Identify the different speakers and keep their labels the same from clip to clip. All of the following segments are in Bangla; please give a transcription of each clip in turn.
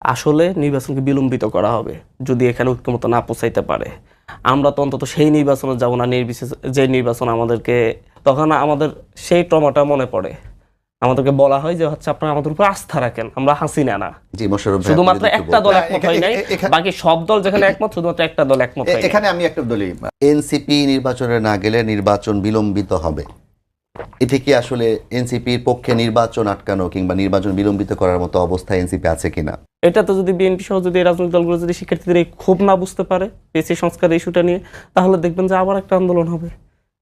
Speaker 1: আসলে নির্বাচনকে বিলম্বিত করা হবে যদি এখানে ঐক্যমত না পৌঁছাইতে পারে। আমরা তো অন্তত সেই নির্বাচনে যাব না, নির্বিশেষ যে নির্বাচন আমাদেরকে, তখন আমাদের সেই ট্রমাটা মনে পড়ে। আমাদেরকে বলা হয় যে হচ্ছে আপনারা আমাদের উপর আস্থা রাখেন, আমরা হাসিনা না।
Speaker 2: জি মোশাররফ ভাই,
Speaker 1: শুধুমাত্র একটা দল একমত হয় নাই, বাকি সব দল যেখানে একমত, শুধুমাত্র একটা দল একমত হয়।
Speaker 2: এখানে আমি একটা দলই, এনসিপি নির্বাচনে না গেলে নির্বাচন বিলম্বিত হবে, এটা কি আসলে এনসিপির পক্ষে নির্বাচন আটকানো কিংবা নির্বাচন বিলম্বিত করার মতো অবস্থা এনসিপি আছে কিনা?
Speaker 1: এটা তো যদি বিএনপি সহ যদি রাজনৈতিক দলগুলো যদি শিক্ষার্থীদের এই ক্ষোভ না বুঝতে পারে পিএসসি সংস্কার ইস্যুটা নিয়ে, তাহলে দেখবেন যে আবার একটা আন্দোলন হবে।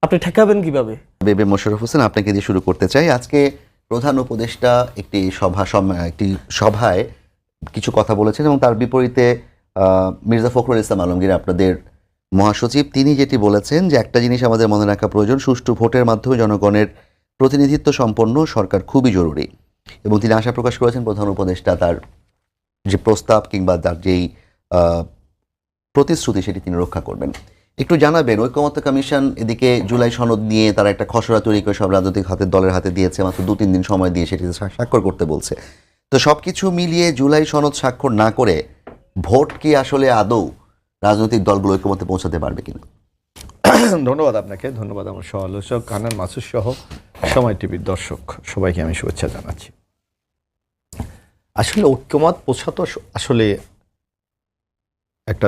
Speaker 1: আপনি ঠেকাবেন কিভাবে?
Speaker 2: বেবে মোশাররফ হোসেন, আপনাকে দিয়ে শুরু করতে চাই। আজকে প্রধান উপদেষ্টা একটি সভায় কিছু কথা বলেছেন এবং তার বিপরীতে মির্জা ফখরুল ইসলাম আলমগীর, আপনাদের মহাসচিব, তিনি যেটি বলেছেন যে একটা জিনিস আমাদের মনে রাখা প্রয়োজন, সুষ্ঠু ভোটের মাধ্যমে জনগণের প্রতিনিধিত্ব সম্পন্ন সরকার খুবই জরুরি। এবং তিনি আশা প্রকাশ করেছেন প্রধান উপদেষ্টা তার যে প্রস্তাব কিংবা তার যেই প্রতিশ্রুতি সেটি তিনি রক্ষা করবেন। একটু জানাবেন, ঐকমত্য কমিশন এদিকে জুলাই সনদ নিয়ে তারা একটা খসড়া তৈরি করে সব রাজনৈতিক দলের হাতে দিয়েছে, মাত্র 2-3 দিন সময় দিয়ে সেটি স্বাক্ষর করতে বলছে। তো সবকিছু মিলিয়ে জুলাই সনদ স্বাক্ষর না করে ভোট কি আসলে আদৌ রাজনৈতিক দলগুলো ঐকমত্যে পৌঁছাতে পারবে কিনা?
Speaker 3: ধন্যবাদ আপনাকে, ধন্যবাদ আমার সহ-আলোচক কানান মাসুদ সহ সময় টিভির দর্শক সবাইকে আমি শুভেচ্ছা জানাচ্ছি। আসলে ঐক্যমত পৌঁছাতো আসলে একটা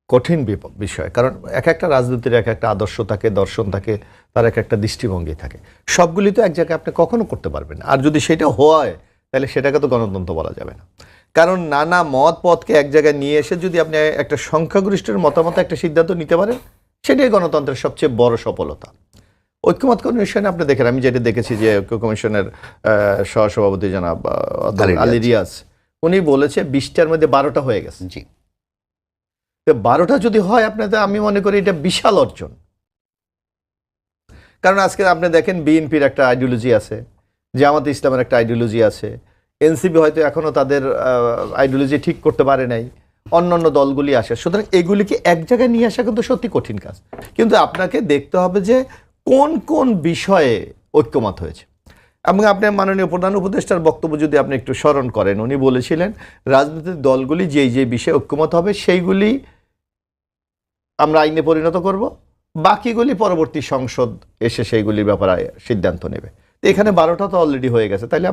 Speaker 3: কঠিন বিষয়, কারণ এক একটা রাজনীতির এক একটা আদর্শ থাকে, দর্শন থাকে, তার এক একটা দৃষ্টিভঙ্গি থাকে। সবগুলি তো এক জায়গায় আপনি কখনো করতে পারবেন না। আর যদি সেটা হয় তাহলে সেটাকে তো গণতন্ত্র বলা যাবে না, কারণ নানা মত পথকে এক জায়গায় নিয়ে এসে যদি আপনি একটা সংখ্যাগরিষ্ঠের মতামত একটা সিদ্ধান্ত নিতে পারেন, সেটাই গণতন্ত্রের সবচেয়ে বড় সফলতা। ঐক্যমত কমিশনে আপনি দেখেন, আমি যেটা দেখেছি যে ঐক্য কমিশনের সহসভাপতি জনাব আলী রিয়াজ, উনি বলেছে 20টার মধ্যে 12টা হয়ে গেছে।
Speaker 2: জি,
Speaker 3: 12টা যদি হয় আপনাদের, আমি মনে করি এটা বিশাল অর্জন। কারণ আজকে আপনি দেখেন বিএনপির একটা আইডিওলজি আছে, জামাতে ইসলামের একটা আইডিওলজি আছে, এনসিপি হয়তো এখনো তাদের আইডিওলজি ঠিক করতে পারে নাই, অন্যান্য দলগুলি আসে। সুতরাং এগুলিকে এক জায়গায় নিয়ে আসা কিন্তু সত্যি কঠিন কাজ। কিন্তু আপনাকে দেখতে হবে যে কোন কোন বিষয়ে ঐক্যমত হয়েছে। এবং আপনি মাননীয় প্রধান উপদেষ্টার বক্তব্য যদি আপনি একটু স্মরণ করেন, উনি বলেছিলেন রাজনৈতিক দলগুলি যেই যে বিষয়ে ঐক্যমত হবে সেইগুলি আমরা আইনে পরিণত করব, বাকিগুলি পরবর্তী সংসদ এসে সেইগুলির ব্যাপারে সিদ্ধান্ত নেবে। এখানে 12টা তো অলরেডি হয়ে গেছে। তাইলে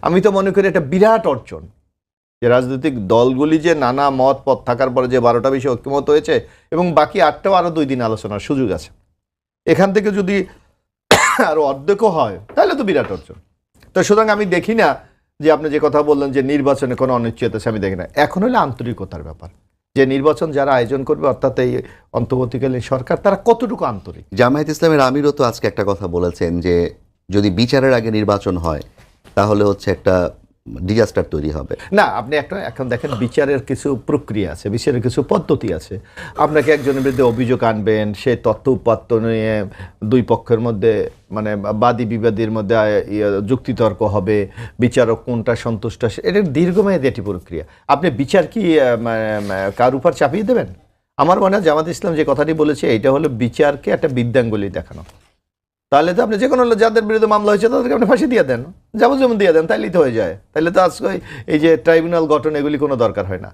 Speaker 3: আমি তো মনে করি এটা বিরাট অর্জন যে রাজনৈতিক দলগুলি যে নানা মত পথ থাকার পরে যে 12টা বিষয়ে ঐক্যমত হয়েছে, এবং বাকি 8টাও আরও 2 দিন আলোচনার সুযোগ আছে। এখান থেকে যদি আরও অর্ধেকও হয় তাহলে তো বিরাট অর্জন। তো সুতরাং আমি দেখি না যে আপনি যে কথা বললেন যে নির্বাচনে কোনো অনিশ্চয়তা আছে, আমি দেখি না। এখন হলে আন্তরিকতার ব্যাপার, যে নির্বাচন যারা আয়োজন করবে, অর্থাৎ এই অন্তর্বর্তীকালীন সরকার, তারা কতটুকু আন্তরিক।
Speaker 2: জামায়াত ইসলামের আমিরও তো আজকে একটা কথা বলেছেন যে যদি বিচারের আগে নির্বাচন হয় তাহলে হচ্ছে একটা ডিজাস্টার তৈরি হবে।
Speaker 3: না, আপনি এখন দেখেন বিচারের কিছু প্রক্রিয়া আছে, বিচারের কিছু পদ্ধতি আছে। আপনাকে একজনের বিরুদ্ধে অভিযোগ আনবেন, সে তথ্য উপাত্ত নিয়ে দুই পক্ষের মধ্যে মানে বাদী বিবাদীর মধ্যে যুক্তিতর্ক হবে, বিচারক কোনটা সন্তুষ্ট, এটা দীর্ঘমেয়াদী একটি প্রক্রিয়া। আপনি বিচার কি কার উপর চাপিয়ে দেবেন? আমার মনে হয় জামাত ইসলাম যে কথাটি বলেছে, এটা হলো বিচারকে একটা বিদ্যাঙ্গুলি দেখানো। তাহলে তো আপনি যে কোনো যাদের বিরুদ্ধে মামলা হয়েছে তাদেরকে আপনি ফাঁসি দিয়ে দেন, যাবজ্জীবন দিয়ে দেন, তাইলেই তো হয়ে যায়। তাহলে তো আজকে এই যে ট্রাইব্যুনাল গঠন এগুলি কোনো দরকার হয় না।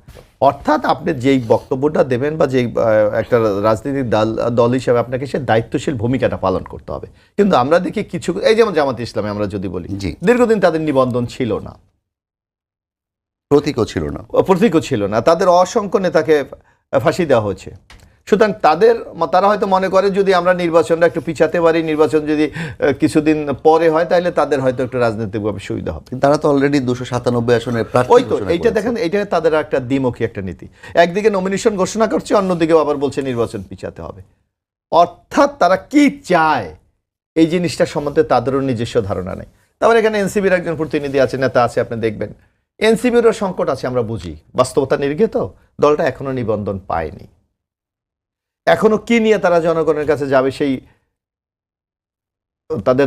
Speaker 3: অর্থাৎ আপনি যেই বক্তব্যটা দেবেন বা যেই একটা রাজনৈতিক দল হিসেবে আপনাকে সে দায়িত্বশীল ভূমিকাটা পালন করতে হবে। কিন্তু আমরা দেখি কিছু, এই যেমন জামাত ইসলামে আমরা যদি বলি, দীর্ঘদিন তাদের নিবন্ধন ছিল না,
Speaker 2: প্রতীকও
Speaker 3: ছিল না, তাদের অসংখ্য নেতাকে ফাঁসি দেওয়া হয়েছে। সুতরাং তারা হয়তো মনে করে যদি আমরা নির্বাচনটা একটু পিছাতে পারি, নির্বাচন যদি কিছুদিন পরে হয়, তাহলে তাদের হয়তো একটু রাজনৈতিকভাবে সুবিধা হবে।
Speaker 2: তারা তো অলরেডি 297 আসনের প্রার্থী।
Speaker 3: ওই তো এইটা দেখেন, এইটা তাদের একটা দ্বিমুখী একটা নীতি। একদিকে নমিনেশন ঘোষণা করছে, অন্যদিকে আবার বলছে নির্বাচন পিছাতে হবে। অর্থাৎ তারা কি চায় এই জিনিসটা সম্বন্ধে তাদেরও নিজস্ব ধারণা নেই। তারপরে এখানে এনসিপির একজন প্রতিনিধি আছে, নেতা আছে, আপনি দেখবেন এনসিপিরও সংকট আছে, আমরা বুঝি, বাস্তবতা নিরিখে তো দলটা এখনো নিবন্ধন পায়নি। এখনো কি নিয়ে তারা জনগণের কাছে যাবে, সেই তাদের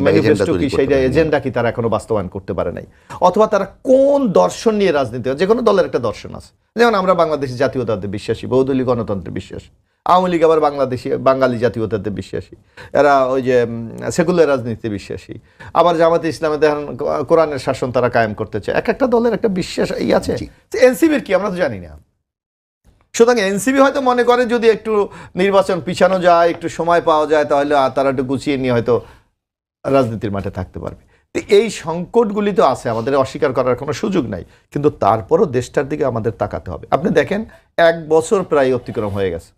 Speaker 2: ম্যানিফেস্টো কি
Speaker 3: সেই এজেন্ডা কি তারা এখনো বাস্তবায়ন করতে পারে নাই। অথবা তারা কোন দর্শন নিয়ে রাজনীতি, যে কোনো দলের একটা দর্শন আছে। যেমন আমরা বাংলাদেশি জাতীয়তাবাদে বিশ্বাসী, বহুদলীয় গণতন্ত্রে বিশ্বাসী। আওয়ামী লীগ আবার বাঙালি জাতীয়তাতে বিশ্বাসী, এরা ওই যে সেকুলার রাজনীতিতে বিশ্বাসী। আবার জামাতে ইসলামে দেখেন কোরআনের শাসন তারা কায়েম করতে চায়। এক একটা দলের একটা বিশ্বাস আছে। এনসিবির কি আমরা তো জানি না। সুতরাং এনসিবি হয়তো মনে করে যদি একটু নির্বাচন পিছানো যায়, একটু সময় পাওয়া যায়, তাহলে তারা একটু গুছিয়ে নিয়ে হয়তো রাজনীতির মাঠে থাকতে পারবে। তো এই সংকটগুলি তো আছে, আমাদের অস্বীকার করার কোনো সুযোগ নাই, কিন্তু তারপরও দেশটার দিকে আমাদের তাকাতে হবে। আপনি দেখেন 1 বছর প্রায় অতিক্রম হয়ে গেছে,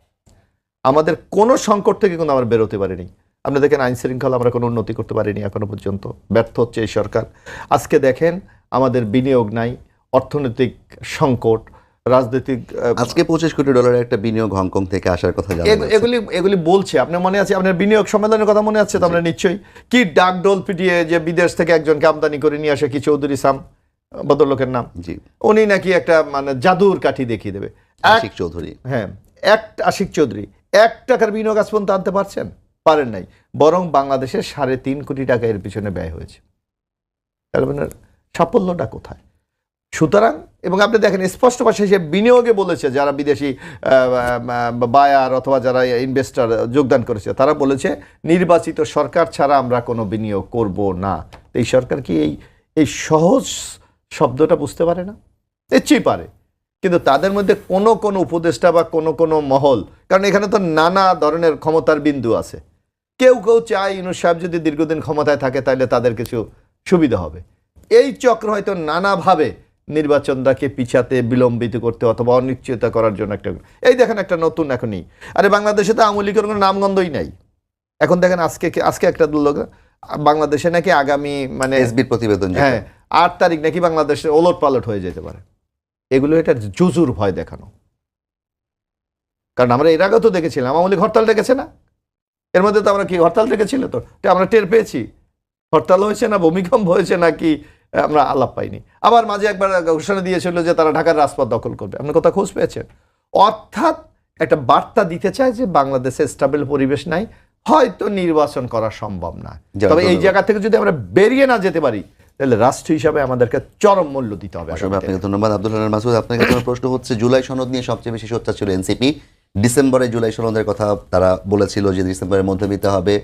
Speaker 3: আমাদের কোনো সংকট থেকে কিন্তু আমরা বেরোতে পারিনি। আপনি দেখেন আইন শৃঙ্খলা আমরা কোনো উন্নতি করতে পারিনি এখনো পর্যন্ত, ব্যর্থ হচ্ছে এই সরকার। আজকে দেখেন আমাদের বিনিয়োগ নাই, অর্থনৈতিক সংকট, রাজনৈতিক।
Speaker 2: আজকে $25 কোটি একটা বিনিয়োগ হংকং থেকে আসার কথা জানা যাচ্ছে।
Speaker 3: এগুলি বলছে, আপনার মনে আছে, আপনার বিনিয়োগ সম্মেলনের কথা মনে আছে তো? আমরা নিশ্চয়ই কি ডাকডোল পিটিয়ে যে বিদেশ থেকে একজনকে আমদানি করে নিয়ে আসে, কি চৌধুরী সাম ভদ্রলোকের নাম,
Speaker 2: জি,
Speaker 3: উনি নাকি একটা মানে জাদুর কাঠি দেখিয়ে দেবে।
Speaker 2: আশিক চৌধুরী,
Speaker 3: হ্যাঁ, আশিক চৌধুরী 1 টাকার বিনিয়োগ আজ পর্যন্ত আনতে পারছেন? পারেন নাই। বরং বাংলাদেশের 3.5 কোটি টাকা এর পিছনে ব্যয় হয়েছে। তার মানে সাফল্যটা কোথায়? সুতরাং, এবং আপনি দেখেন স্পষ্ট ভাষায় সে বিনিয়োগে বলেছে, যারা বিদেশি বায়ার অথবা যারা ইনভেস্টর যোগদান করেছে, তারা বলেছে নির্বাচিত সরকার ছাড়া আমরা কোনো বিনিয়োগ করব না। এই সরকার কি এই সহজ শব্দটা বুঝতে পারে না? নিশ্চয়ই পারে, কিন্তু তাদের মধ্যে কোনো উপদেষ্টা বা কোনো মহল, কারণ এখানে তো নানা ধরনের ক্ষমতার বিন্দু আছে। কেউ চায় ইউনূস সাহেব যদি দীর্ঘদিন ক্ষমতায় থাকে তাহলে তাদের কিছু সুবিধা হবে। এই চক্র হয়তো নানাভাবে নির্বাচনটাকে পিছাতে, বিলম্বিত করতে অথবা অনিশ্চয়তা করার জন্য একটা, এই দেখেন একটা নতুন এখনই, আরে বাংলাদেশে তো আওয়ামী লীগের কোনো নামগন্ধই নাই। এখন দেখেন আজকে একটা লোক বাংলাদেশে নাকি আগামী মানে
Speaker 2: এসবির প্রতিবেদন,
Speaker 3: হ্যাঁ 8 তারিখ নাকি বাংলাদেশে ওলট পালট হয়ে যেতে পারে। এগুলো এটা জুজুর ভয় দেখানো। কারণ আমরা এর আগেও তো দেখেছিলাম, আওয়ামী লীগ হরতাল ডেকেছে না? এর মধ্যে তো আমরা কি হরতাল ডেকেছিল? তো আমরা টের পেয়েছি হরতাল হয়েছে না ভূমিকম্প হয়েছে নাকি আমরা আলাপ পাইনি। আবার মাঝে একবার ঘোষণা দিয়েছিল যে তারা ঢাকার রাজপথ দখল করবে। আপনি কোথাও খোঁজ পেয়েছেন? অর্থাৎ একটা বার্তা দিতে চায় যে বাংলাদেশে স্টেবল পরিবেশ নাই, হয়তো নির্বাচন করা সম্ভব না। তবে এই জায়গা থেকে যদি আমরা বেরিয়ে না যেতে পারি তাহলে রাষ্ট্র হিসাবে আমাদেরকে চরম মূল্য দিতে হবে।
Speaker 2: আপনাকে ধন্যবাদ আব্দুল হান্নান মাসুদ। আপনার কাছে আমার প্রশ্ন হচ্ছে, জুলাই সনদ নিয়ে সবচেয়ে বেশি সোচ্চার ছিল এনসিপি। ডিসেম্বরে জুলাই সনদের কথা তারা বলেছিল যে ডিসেম্বরের মধ্যে দিতে হবে।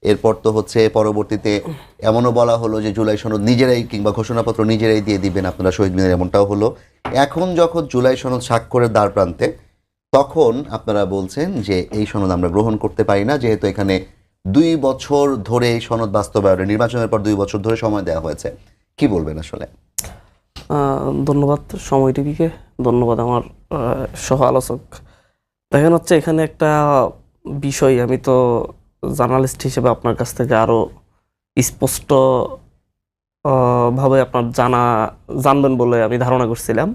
Speaker 2: এরপর তো হচ্ছে পরবর্তীতে এমনও বলা হলো যে জুলাই সনদ নিজেরাই কিংবা ঘোষণাপত্র নিজেরাই দিয়ে দিবেন আপনারা শহীদ মিনারে, এমনটাও হলো। এখন যখন জুলাই সনদ স্বাক্ষরের দ্বার প্রান্তে, তখন আপনারা বলছেন যে এই সনদ আমরা গ্রহণ করতে পারি না, যেহেতু এখানে 2 বছর ধরে এই সনদ বাস্তবায়নে, নির্বাচনের পর 2 বছর ধরে সময় দেওয়া হয়েছে। কি বলবেন আসলে?
Speaker 1: ধন্যবাদ সময় টিভিকে, ধন্যবাদ আমার সহ আলোচক। দেখেন হচ্ছে এখানে একটা বিষয়, আমি তো জার্নালিস্ট হিসেবে আপনার কাছ থেকে আরো স্পষ্ট ভাবে আপনার জানবেন বলে আমি ধারণা করছিলাম।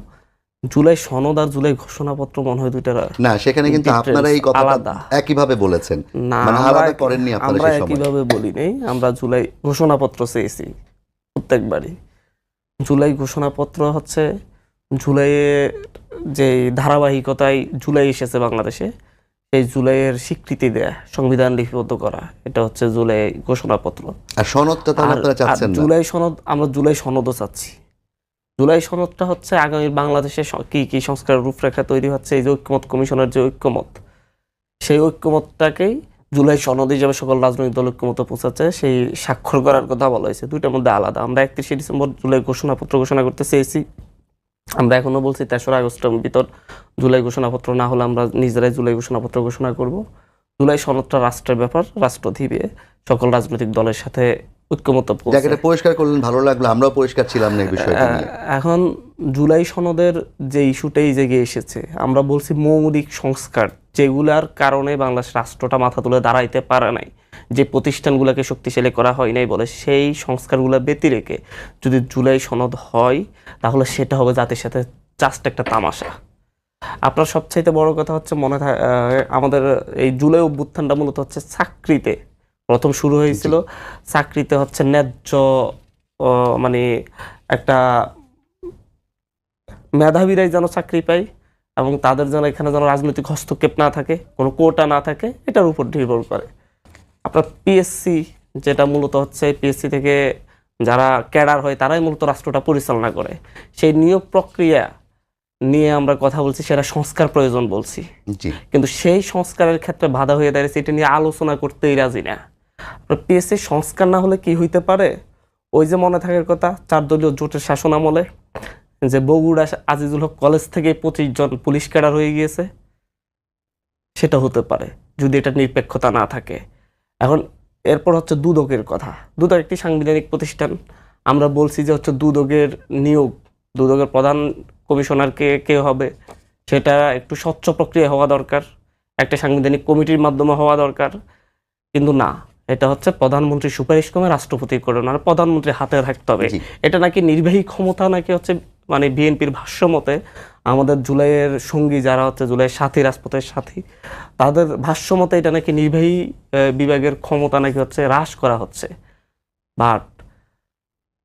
Speaker 1: জুলাই সনদ আর জুলাই ঘোষণাপত্র মনে হয় দুইটা
Speaker 2: না, সেখানে কিন্তু আপনারা এই কথাটা একইভাবে বলেছেন,
Speaker 1: না,
Speaker 2: মানে আলাদা করেননি আপনারা
Speaker 1: আমরা
Speaker 2: সেই সময়।
Speaker 1: একইভাবে বলি নাই। আমরা জুলাই ঘোষণাপত্র চেয়েছি প্রত্যেকবারই। জুলাই ঘোষণাপত্র হচ্ছে জুলাইয়ে যে ধারাবাহিকতায় জুলাই এসেছে বাংলাদেশে, সেই জুলাইয়ের স্বীকৃতি দেয়া, সংবিধান লিপিবদ্ধ করা, এটা হচ্ছে জুলাই ঘোষণাপত্র।
Speaker 2: আর সনদটা তাহলে আপনারা চাচ্ছেন না?
Speaker 1: জুলাই সনদ, আমরা জুলাই সনদও চাচ্ছি। জুলাই সনদটা হচ্ছে আগামী বাংলাদেশে কি কি সংস্কারের রূপরেখা তৈরি হচ্ছে, এই যে ঐক্যমত কমিশনের যে ঐক্যমত, সেই ঐক্যমতটাকেই জুলাই সনদ হিসাবে সকল রাজনৈতিক দল ঐক্যমত পৌঁছাচ্ছে, সেই স্বাক্ষর করার কথা বলা হয়েছে। দুইটার মধ্যে আলাদা। আমরা 31শে ডিসেম্বর জুলাই ঘোষণাপত্র ঘোষণা করতে চেয়েছি। আমরা এখনো বলছি 3রা আগস্টের ভিতর জুলাই ঘোষণাপত্র না হলে আমরা নিজেরাই জুলাই ঘোষণাপত্র ঘোষণা করব। জুলাই সনদটা রাষ্ট্রের ব্যাপার, রাষ্ট্র দিবে, সকল রাজনৈতিক দলের সাথে ঐক্যমত পৌঁছে।
Speaker 2: পরিষ্কার করলেন, ভালো লাগলো, আমরাও পরিষ্কার ছিলাম না এই বিষয়টা নিয়ে।
Speaker 1: এখন জুলাই সনদের যে ইস্যুটাই জেগে এসেছে, আমরা বলছি মৌলিক সংস্কার যেগুলার কারণে বাংলাদেশ রাষ্ট্রটা মাথা তুলে দাঁড়াইতে পারে নাই, যে প্রতিষ্ঠানগুলোকে শক্তিশালী করা হয় নাই বলে, সেই সংস্কারগুলো ব্যতি রেখে যদি জুলাই সনদ হয় তাহলে সেটা হবে জাতির সাথে জাস্ট একটা তামাশা। আপনার সবচাইতে বড় কথা হচ্ছে আমাদের এই জুলাই অভ্যুত্থানটা মূলত হচ্ছে চাকরিতে প্রথম শুরু হয়েছিল। চাকরিতে হচ্ছে ন্যায্য মানে একটা মেধাবীরাই যেন চাকরি পায় এবং তাদের যেন এখানে যেন রাজনৈতিক হস্তক্ষেপ না থাকে, কোনো কোটা না থাকে, এটার উপর নির্ভর করে। আপনার পিএসসি, যেটা মূলত হচ্ছে পিএসসি থেকে যারা ক্যাডার হয় তারাই মূলত রাষ্ট্রটা পরিচালনা করে, সেই নিয়োগ প্রক্রিয়া নিয়ে আমরা কথা বলছি, সেটা সংস্কার প্রয়োজন বলছি,
Speaker 2: জি
Speaker 1: কিন্তু সেই সংস্কারের ক্ষেত্রে বাধা হয়ে দাঁড়িয়েছে, এটা নিয়ে আলোচনা করতেই রাজি না। পিএসসি সংস্কার না হলে কি হইতে পারে, ওই যে মনে থাকার কথা 4 দলীয় জোটের শাসন আমলে যে বগুড়া আজিজুল হক কলেজ থেকে 25 জন পুলিশ ক্যাডার হয়ে গিয়েছে, সেটা হতে পারে যদি এটা নিরপেক্ষতা না থাকে। এখন এরপর হচ্ছে দুদকের কথা। দুদক একটি সাংবিধানিক প্রতিষ্ঠান। আমরা বলছি যে হচ্ছে দুদকের নিয়োগ, দুদকের প্রধান কমিশনার কে হবে সেটা একটু স্বচ্ছ প্রক্রিয়া হওয়া দরকার, একটা সাংবিধানিক কমিটির মাধ্যমে হওয়া দরকার। কিন্তু না, এটা হচ্ছে প্রধানমন্ত্রী সুপারিশ ক্রমে রাষ্ট্রপতি করে না, প্রধানমন্ত্রীর হাতে থাকতে হবে।
Speaker 2: জি।
Speaker 1: এটা নাকি নির্বাহী ক্ষমতা নাকি হচ্ছে মানে বিএনপির ভাষ্য মতে, আমাদের জুলাইয়ের সঙ্গী যারা হচ্ছে জুলাইয়ের সাথী, রাজপথের সাথী, তাদের ভাষ্য মতে এটা নাকি নির্বাহী বিভাগের ক্ষমতা নাকি হচ্ছে হ্রাস করা হচ্ছে। বাট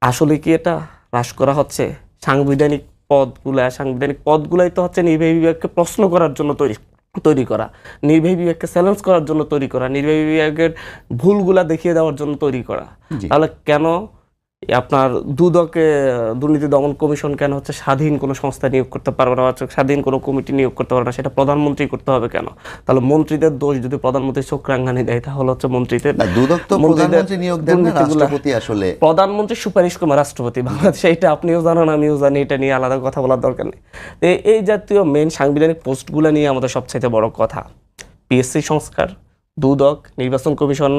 Speaker 1: আসলে কি এটা হ্রাস করা হচ্ছে? সাংবিধানিক পদগুলাই তো হচ্ছে নির্বাহী বিভাগকে প্রশ্ন করার জন্য তৈরি করা, নির্বাহী বিভাগকে চ্যালেঞ্জ করার জন্য তৈরি করা, নির্বাহী বিভাগের ভুলগুলা দেখিয়ে দেওয়ার জন্য তৈরি করা।
Speaker 2: জি।
Speaker 1: তাহলে কেন আপনার দুদকে দুর্নীতি দমন কমিশন কেন হচ্ছে স্বাধীন কোনো সংস্থা নিয়োগ করতে পারবে না, স্বাধীন কোনো কমিটি নিয়োগ করতে পারবে না, সেটা প্রধানমন্ত্রী করতে হবে কেন? তাহলে মন্ত্রীদের দোষ, যদি প্রধানমন্ত্রী চোখ রাঙানি দেয় তাহলে হচ্ছে মন্ত্রীদের,
Speaker 2: না, দুদক তো
Speaker 1: মন্ত্রীদের
Speaker 2: প্রধানমন্ত্রী নিয়োগ দেন না,
Speaker 1: দুর্নীতিগুলা-
Speaker 2: রাষ্ট্রপতি আসলে।
Speaker 1: প্রধানমন্ত্রী সুপারিশ করে রাষ্ট্রপতি, বাংলাদেশে এটা আপনিও জানেন আমিও জানি, এটা নিয়ে আলাদা কথা বলার দরকার নেই। এই জাতীয় মেন সাংবিধানিক পোস্টগুলো নিয়ে আমাদের সবচাইতে বড় কথা। পিএসসি সংস্কার, দুদক, নির্বাচন কমিশন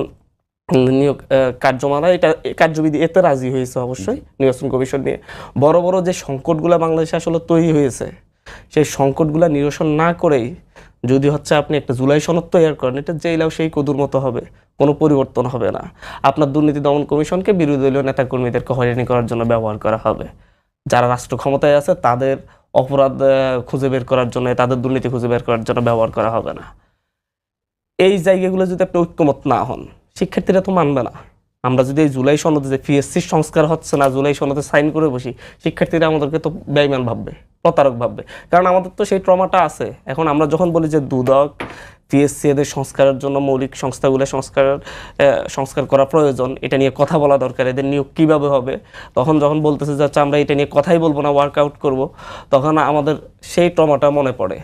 Speaker 1: নিয়োগ কার্যমালা, এটা কার্যবিধি, এতে রাজি হয়েছে অবশ্যই নির্বাচন কমিশন নিয়ে। বড় বড় যে সংকটগুলো বাংলাদেশে আসলে তৈরি হয়েছে, সেই সংকটগুলো নিরসন না করেই যদি হচ্ছে আপনি একটা জুলাই সনদ তৈরি করেন, এটা যেইলাও সেই কদুর মতো হবে, কোনো পরিবর্তন হবে না। আপনার দুর্নীতি দমন কমিশনকে বিরোধী দলীয় নেতাকর্মীদেরকে হয়রানি করার জন্য ব্যবহার করা হবে। যারা রাষ্ট্র ক্ষমতায় আছে তাদের অপরাধ খুঁজে বের করার জন্য, তাদের দুর্নীতি খুঁজে বের করার জন্য ব্যবহার করা হবে না। এই জায়গাগুলো যদি আপনি ঐক্যমত না হন, শিক্ষার্থীরা তো মানবে না। আমরা যদি এই জুলাই সনদে যে পিএসসি সংস্কার হচ্ছে না, জুলাই সনদে সাইন করে বসি, শিক্ষার্থীরা আমাদেরকে তো বেঈমান ভাববে, প্রতারক ভাববে, কারণ আমাদের তো সেই ট্রমাটা আছে। এখন আমরা যখন বলি যে দুদক, পিএসসি এদের সংস্কারের জন্য মৌলিক সংস্থাগুলো সংস্কার করা প্রয়োজন, এটা নিয়ে কথা বলা দরকার, এদের নিয়োগ কীভাবে হবে, তখন যখন বলতেছে যে আচ্ছা আমরা এটা নিয়ে কথাই বলবো না, ওয়ার্কআউট করব, তখন আমাদের সেই ট্রমাটা মনে পড়ে।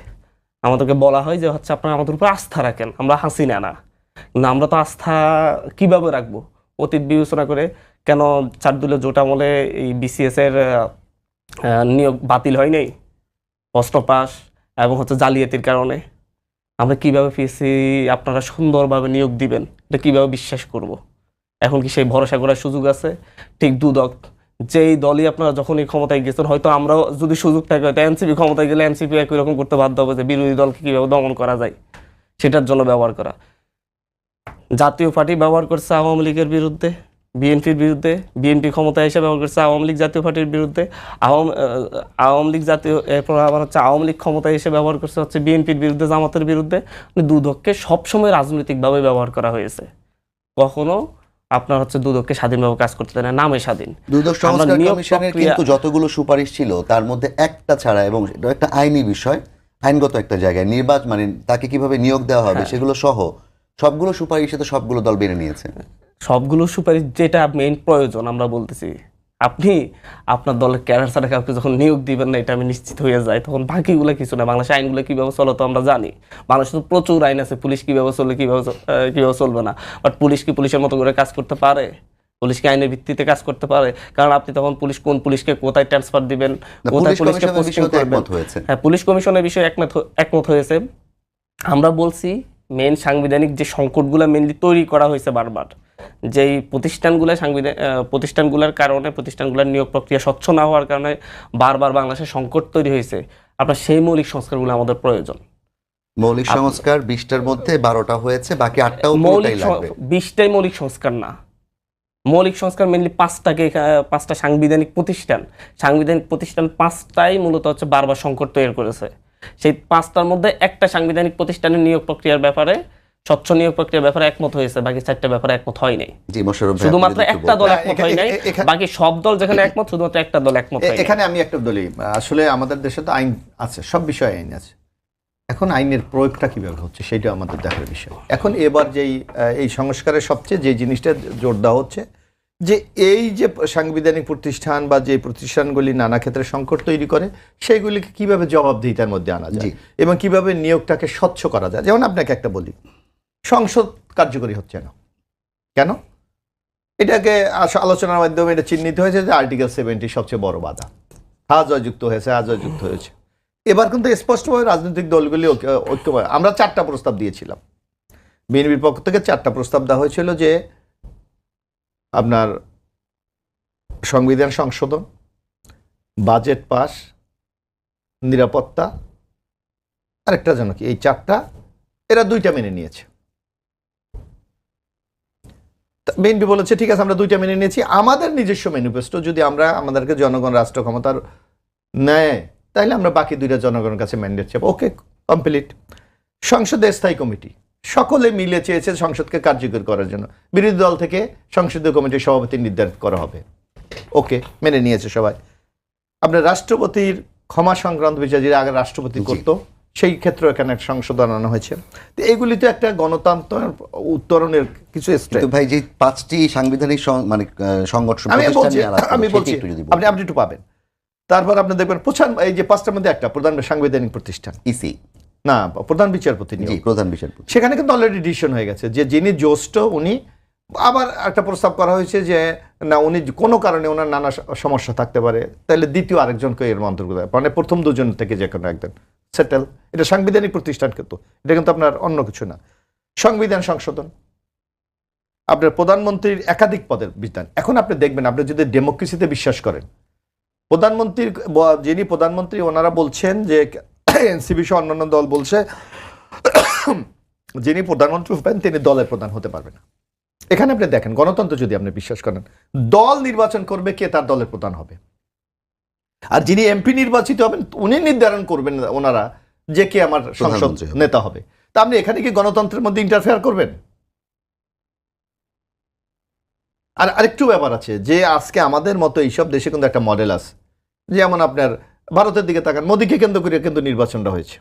Speaker 1: আমাদেরকে বলা হয় যে হচ্ছে আপনারা আমাদের উপর আস্থা রাখেন, আমরা হাসিনা না। না, আমরা তো আস্থা কিভাবে রাখবো অতীত বিবেচনা করে? কেন 4 দলীয় জোট আমলে এই বিসিএস এর নিয়োগ বাতিল হয় নাই, প্রশ্ন পাস এবং হচ্ছে জালিয়াতির কারণে? আমরা কিভাবে পিএসসি আপনারা সুন্দরভাবে নিয়োগ দিবেন এটা কিভাবে বিশ্বাস করব? এখন কি সেই ভরসা করার সুযোগ আছে? ঠিক দুদক, যেই দলই আপনারা যখনই ক্ষমতায় গেছেন, হয়তো আমরাও যদি সুযোগ থাকে, হয়তো এনসিপি ক্ষমতায় গেলে এনসিপি একই রকম করতে বাধ্য হবে, যে বিরোধী দলকে কিভাবে দমন করা যায় সেটার জন্য ব্যবহার করা। জাতীয় পার্টি ব্যবহার করছে আওয়ামী লীগের বিরুদ্ধে, বিএনপির বিরুদ্ধে, বিএনপি ক্ষমতায় এসে ব্যবহার করছে আওয়ামী লীগ জাতীয় পার্টির বিরুদ্ধে, আওয়ামী লীগ জাতীয়, এরপর আবার হচ্ছে আওয়ামী লীগ ক্ষমতায় এসে ব্যবহার করছে হচ্ছে বিএনপির বিরুদ্ধে, জামাতের বিরুদ্ধে। দুদককে সবসময় রাজনৈতিকভাবে ব্যবহার করা হয়েছে, কখনো আপনার হচ্ছে দুদককে স্বাধীনভাবে কাজ করতে দেয় না, নামে স্বাধীন।
Speaker 2: দুদক
Speaker 1: আমরা
Speaker 2: সংস্কার
Speaker 1: নিয়োগ
Speaker 2: কমিশনের
Speaker 1: প্রক্রিয়া-
Speaker 2: কিন্তু যতগুলো সুপারিশ ছিল তার মধ্যে একটা ছাড়া, এবং এটা একটা আইনি বিষয়, আইনগত একটা জায়গায় নির্বাচন মানে তাকে কিভাবে নিয়োগ দেওয়া হবে সেগুলো সহ সবগুলো সুপারিশে তো সবগুলো দল মেনে নিয়েছে।
Speaker 1: সবগুলো সুপারিশ যেটা মেইন প্রয়োজন, আমরা বলতেছি আপনি আপনার দলের ক্যাডার ছাড়া কাউকে যখন নিয়োগ দিবেন না, এটা আমি নিশ্চিত হয়ে যায়, তখন বাকিগুলো কিছু না। বাংলাদেশের আইনগুলো কীভাবে চলে তো আমরা জানি, বাংলাদেশে তো প্রচুর আইন আছে, পুলিশ কীভাবে চলবে কীভাবে চলবে না। বাট পুলিশ কি পুলিশের মতো করে কাজ করতে পারে? পুলিশ কি আইনের ভিত্তিতে কাজ করতে পারে? কারণ আপনি তখন কোন পুলিশকে কোথায় ট্রান্সফার দিবেন, কোথায় পুলিশকে পোস্টিং করবেন। হ্যাঁ, পুলিশ কমিশনের বিষয়ে একমত হয়েছে। আমরা বলছি মেন সাংবিধানিক যে সংকটগুলো মেনলি তৈরি করা হয়েছে বারবার, যেই প্রতিষ্ঠানগুলোর কারণে, প্রতিষ্ঠানগুলোর নিয়োগ প্রক্রিয়া স্বচ্ছ না হওয়ার কারণে বারবার বাংলাদেশে সংকট তৈরি হয়েছে, আপনার সেই মৌলিক সংস্কারগুলো আমাদের প্রয়োজন।
Speaker 2: মৌলিক সংস্কার 20টার মধ্যে 12টা হয়েছে, বাকি 8টাও
Speaker 1: মৌলিক
Speaker 2: লাগবে।
Speaker 1: 20টাই মৌলিক সংস্কার না, মৌলিক সংস্কার মেনলি 5টা সাংবিধানিক প্রতিষ্ঠান 5টাই মূলত হচ্ছে বারবার সংকট তৈরি করেছে। সেই 5টার মধ্যে একটা সাংবিধানিক প্রতিষ্ঠানের নিয়োগ প্রক্রিয়ার ব্যাপারে, স্বচ্ছ নিয়োগ প্রক্রিয়ার ব্যাপারে একমত হয়েছে, বাকি 4টা ব্যাপারে একমত হয় নাই।
Speaker 2: জি, মোশাররফ ভাই,
Speaker 1: শুধুমাত্র
Speaker 2: আপনি যদি
Speaker 1: একটা
Speaker 2: একটু
Speaker 1: দল
Speaker 2: বলতেন।
Speaker 1: একমত হয় নাই, বাকি সব দল যেখানে একমত, শুধুমাত্র একটা দল একমত হয় নাই।
Speaker 3: এখানে আমি একটা বলি, আসলে আমাদের দেশে তো আইন আছে, সব বিষয়ে আইন আছে, এখন আইনের প্রয়োগটা কিভাবে হচ্ছে সেটা আমাদের দেখার বিষয়। এখন এবার এই সংস্কারের সবচেয়ে যে জিনিসটা জোর দেওয়া হচ্ছে যে এই যে সাংবিধানিক প্রতিষ্ঠান বা যে প্রতিষ্ঠানগুলি নানা ক্ষেত্রে সংকট তৈরি করে সেইগুলিকে কিভাবে জবাবদিহিতার মধ্যে আনা যায় এবং কিভাবে নিয়োগটাকে স্বচ্ছ করা যায়। যেমন আপনাকে একটা বলি, সংসদ কার্যকরী হচ্ছে না কেন? এটাকে আলোচনার মাধ্যমে এটা চিহ্নিত হয়েছে যে আর্টিকেল 70 সবচেয়ে বড় বাধা। হাজ যুক্ত হয়েছে। এবার কিন্তু স্পষ্টভাবে রাজনৈতিক দলগুলি ঐক্য, আমরা 4টা প্রস্তাব দিয়েছিলাম, বিএনপির পক্ষ থেকে 4টা প্রস্তাব দেওয়া হয়েছিল যে আপনার সংবিধান সংশোধন, বাজেট পাস, নিরাপত্তা, আরেকটা যেন কি, এই 4টা এরা 2টা মেনে নিয়েছে। বিএনপি বলেছে ঠিক আছে আমরা 2টা মেনে নিয়েছি, আমাদের নিজস্ব ম্যানিফেস্টো যদি আমরা আমাদেরকে জনগণ রাষ্ট্র ক্ষমতার নেয় তাহলে আমরা বাকি 2টা জনগণের কাছে ম্যান্ডেট চাইব। ওকে, কমপ্লিট। সংসদে স্থায়ী কমিটি সকলে মিলে চেয়েছে সংসদকে কার্যকর করার জন্য, বিরোধী দল থেকে সংসদীয় কমিটির সভাপতি নির্ধারিত করা হবে। ওকে, মেনে নিয়েছে সবাই। আপনার রাষ্ট্রপতির ক্ষমা সংক্রান্ত বিষয় যেটা আগে রাষ্ট্রপতি করতো, সেই ক্ষেত্রে এখানে একটা সংশোধন আনা হয়েছে। তো এগুলি তো একটা গণতন্ত্র উত্তরণের কিছু স্টেপ।
Speaker 2: ভাই যে 5টি সাংবিধানিক মানে সংগঠন
Speaker 3: আমি বলছি আপনি একটু পাবেন। তারপর আপনি দেখবেন এই যে 5টার মধ্যে একটা প্রধান সাংবিধানিক প্রতিষ্ঠান,
Speaker 2: ইসি
Speaker 3: না প্রধান বিচারপতি,
Speaker 2: প্রধান বিচারপতি,
Speaker 3: সেখানে কিন্তু অলরেডি ডিসিশন হয়ে গেছে যে যিনি জ্যেষ্ঠ উনি, আবার একটা প্রস্তাব করা হয়েছে যে না উনি কোনো কারণে ওনার নানা সমস্যা থাকতে পারে, তাহলে দ্বিতীয় আরেকজনকে এর অন্তর্গত, মানে প্রথম 2জন থেকে যে কোনো একজন সেটেল। এটা সাংবিধানিক প্রতিষ্ঠান, কিন্তু এটা কিন্তু আপনার অন্য কিছু না। সংবিধান সংশোধন, আপনার প্রধানমন্ত্রীর একাধিক পদের বিধান। এখন আপনি দেখবেন, আপনি যদি ডেমোক্রেসিতে বিশ্বাস করেন, প্রধানমন্ত্রীর যিনি প্রধানমন্ত্রী ওনারা বলছেন যে এনসিপি সহ অন্যান্য দল বলছে যিনি প্রধানমন্ত্রী হবেন তিনি দলের প্রধান হতে পারবেন না। এখানে আপনি দেখেন, গণতন্ত্র যদি আপনি বিশ্বাস করেন, দল নির্বাচন করবে কে তার দলের প্রধান হবে, আর যিনি এমপি নির্বাচিত হবেন উনি নির্ধারণ করবেন ওনারা যে কে আমার সংসদ নেতা হবে। তা আপনি এখানে কি গণতন্ত্রের মধ্যে ইন্টারফেয়ার করবেন? আর আরেকটু ব্যাপার আছে যে আজকে আমাদের মতো এইসব দেশে কিন্তু একটা মডেল আছে, যেমন আপনার ভারতের দিকে তাকান, মোদীকে কেন্দ্র করে কিন্তু নির্বাচনটা হয়েছে।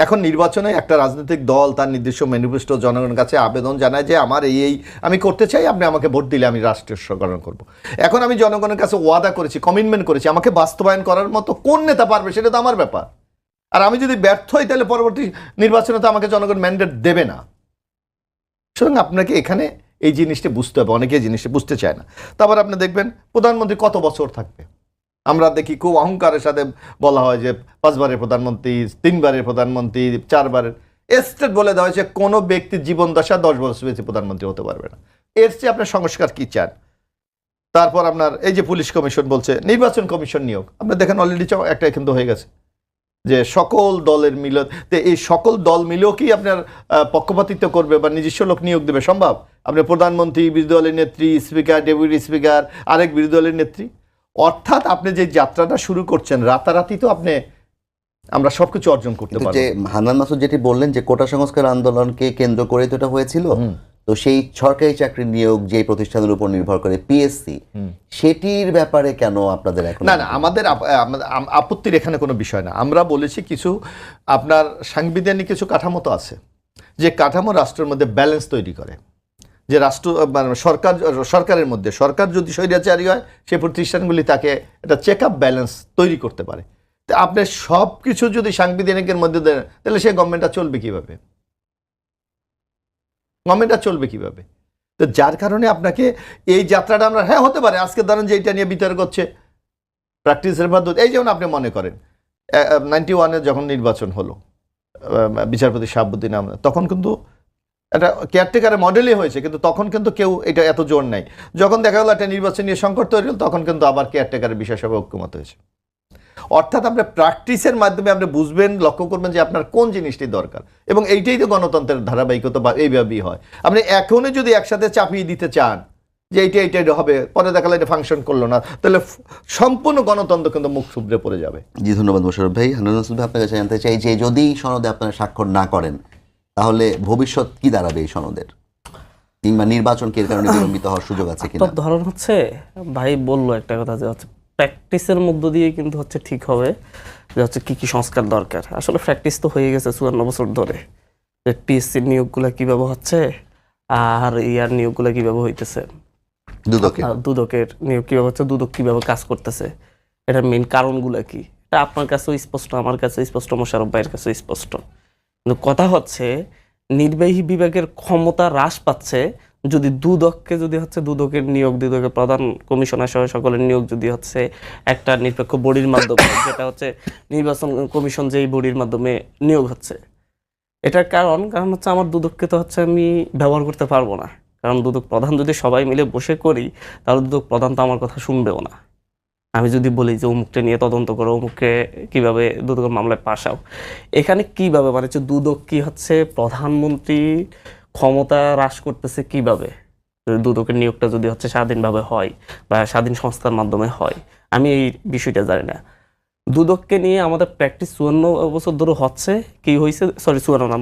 Speaker 3: এখন নির্বাচনে একটা রাজনৈতিক দল তার নির্দিষ্ট ম্যানিফেস্টো জনগণের কাছে আবেদন জানায় যে আমার এই আমি করতে চাই, আপনি আমাকে ভোট দিলে আমি রাষ্ট্রীয়করণ করব। এখন আমি জনগণের কাছে ওয়াদা করেছি, কমিটমেন্ট করেছি, আমাকে বাস্তবায়ন করার মতো কোন নেতা পারবে সেটা তো আমার ব্যাপার। আর আমি যদি ব্যর্থ হই তাহলে পরবর্তী নির্বাচনে তো আমাকে জনগণ ম্যান্ডেট দেবে না। সুতরাং আপনাকে এখানে এই জিনিসটা বুঝতে হবে, অনেকে জিনিসটা বুঝতে চায় না। তারপর আপনি দেখবেন প্রধানমন্ত্রী কত বছর থাকবে। আমরা দেখি খুব অহংকারের সাথে বলা হয় যে 5বারের প্রধানমন্ত্রী, 3বারের প্রধানমন্ত্রী, 4বারের। স্টেট বলে দেওয়া হয়েছে কোনো ব্যক্তির জীবন দশা 10 বছর বেশি প্রধানমন্ত্রী হতে পারবে না। এর চেয়ে আপনার সংস্কার কি চান? তারপর আপনার এই যে পুলিশ কমিশন বলছে, নির্বাচন কমিশন নিয়োগ, আপনার দেখেন অলরেডি একটা কিন্তু হয়ে গেছে যে সকল দলের মিলে, এই সকল দল মিলেও কি আপনার পক্ষপাতিত্ব করবে বা নিজস্ব লোক নিয়োগ দেবে সম্ভব? আপনি প্রধানমন্ত্রী, বিরোধী দলের নেত্রী, স্পিকার, ডেপুটি স্পিকার, আরেক বিরোধী দলের নেত্রী। অর্থাৎ আপনি যে যাত্রাটা শুরু করছেন রাতারাতি তো আমরা সবকিছু অর্জন করতে পারবো।
Speaker 2: যে হান্নান মাসুদ যেটি বললেন যে কোটা সংস্কার আন্দোলনকে কেন্দ্র করে তো এটা হয়েছিল, তো সেই সরকারি চাকরি নিয়োগ যে প্রতিষ্ঠানের উপর নির্ভর করে পিএসসি, সেটির ব্যাপারে কেন আপনাদের এখন?
Speaker 3: না আমাদের আপত্তির এখানে কোনো বিষয় না। আমরা বলেছি কিছু আপনার সাংবিধানিক কিছু কাঠামো তো আছে, যে কাঠামো রাষ্ট্রের মধ্যে ব্যালেন্স তৈরি করে, যে রাষ্ট্র মানে সরকারের মধ্যে সরকার যদি স্বৈরাচারী হয় সেই প্রতিষ্ঠানগুলি তাকে একটা চেক আপ ব্যালেন্স তৈরি করতে পারে। তো আপনি সব কিছু যদি সাংবিধানিকের মধ্যে দেন তাহলে সে গভর্নমেন্টটা চলবে কিভাবে? গভর্নমেন্টটা চলবে কিভাবে? তো যার কারণে আপনাকে এই যাত্রাটা আমরা, হ্যাঁ হতে পারে আজকে ধরেন যে এটা নিয়ে বিতর্ক হচ্ছে প্র্যাকটিসের পদ্ধতি। এই যেমন আপনি মনে করেন 91-এ যখন নির্বাচন হলো বিচারপতি শাহাবুদ্দিন আহমেদ, তখন কিন্তু একটা কেয়ারটেকারের মডেলই হয়েছে, কিন্তু তখন কিন্তু কেউ এটা এত জোর নাই। যখন দেখা গেল একটা নির্বাচন নিয়ে সংকট তৈরি হল, তখন কিন্তু আবার কেয়ারটেকারের বিষয় সবাই ঐক্যমত হয়েছে। অর্থাৎ আপনার প্র্যাকটিসের মাধ্যমে আপনি বুঝবেন, লক্ষ্য করবেন যে আপনার কোন জিনিসটি দরকার, এবং এইটাই তো গণতন্ত্রের ধারাবাহিকতা বা এইভাবেই হয়। আপনি এখনই যদি একসাথে চাপিয়ে দিতে চান যে এইটা হবে, পরে দেখালে এটা ফাংশন করলো না, তাহলে সম্পূর্ণ গণতন্ত্র কিন্তু মুখ থুবড়ে পড়ে যাবে।
Speaker 2: জি ধন্যবাদ মোশাররফ ভাই। হান্নান মাসুদ ভাই, আপনার কাছে জানতে চাই যে যদি সনদে আপনারা স্বাক্ষর না করেন তাহলে ভবিষ্যৎ কি দাঁড়াবে এই সনদের, কিংবা নির্বাচন কি এর কারণে বিলম্বিত হওয়ার সুযোগ আছে কিনা?
Speaker 1: ধরন হচ্ছে ভাই বললো একটা কথা যে হচ্ছে প্র্যাকটিসের মধ্য দিয়ে কিন্তু হচ্ছে ঠিক হবে যে হচ্ছে কি কি সংস্কার দরকার। আসলে প্র্যাকটিস তো হয়ে গেছে 54 বছর ধরে, যে পিএসসির নিয়োগগুলো কিভাবে হচ্ছে আর ইয়ার নিয়োগগুলো কিভাবে হইতেছে।
Speaker 2: দুদকে
Speaker 1: দুদকের নিয়োগ কিভাবে হচ্ছে, দুদক কিভাবে কাজ করতেছে, এটার মেইন কারণগুলো কি, এটা আপনার কাছেও স্পষ্ট, আমার কাছে স্পষ্ট, মোশাররফ ভাইয়ের কাছে স্পষ্ট। কিন্তু কথা হচ্ছে নির্বাহী বিভাগের ক্ষমতা হ্রাস পাচ্ছে যদি দুদককে যদি হচ্ছে দুদকের নিয়োগ, দুদকের প্রধান কমিশনার সহ সকলের নিয়োগ যদি হচ্ছে একটা নিরপেক্ষ বডির মাধ্যমে, যেটা হচ্ছে নির্বাচন কমিশন, যেই বডির মাধ্যমে নিয়োগ হচ্ছে। এটার কারণ হচ্ছে আমার দুদককে তো হচ্ছে আমি ব্যবহার করতে পারবো না, কারণ দুদক প্রধান যদি সবাই মিলে বসে করি তাহলে দুদক প্রধান তো আমার কথা শুনবেও না। আমি যদি বলি যে অমুককে নিয়ে তদন্ত করো, অমুককে কিভাবে দুদকের মামলায় পাশাও, এখানে কিভাবে মানে হচ্ছে দুদক কি হচ্ছে প্রধানমন্ত্রী ক্ষমতা হ্রাস করতেছে কিভাবে, দুদকের নিয়োগটা যদি হচ্ছে স্বাধীনভাবে হয় বা স্বাধীন সংস্থার মাধ্যমে হয়, আমি এই বিষয়টা জানি না। দুদককে নিয়ে আমাদের প্র্যাকটিস 54 বছর ধরে হচ্ছে, কি হয়েছে, সরি 54 না,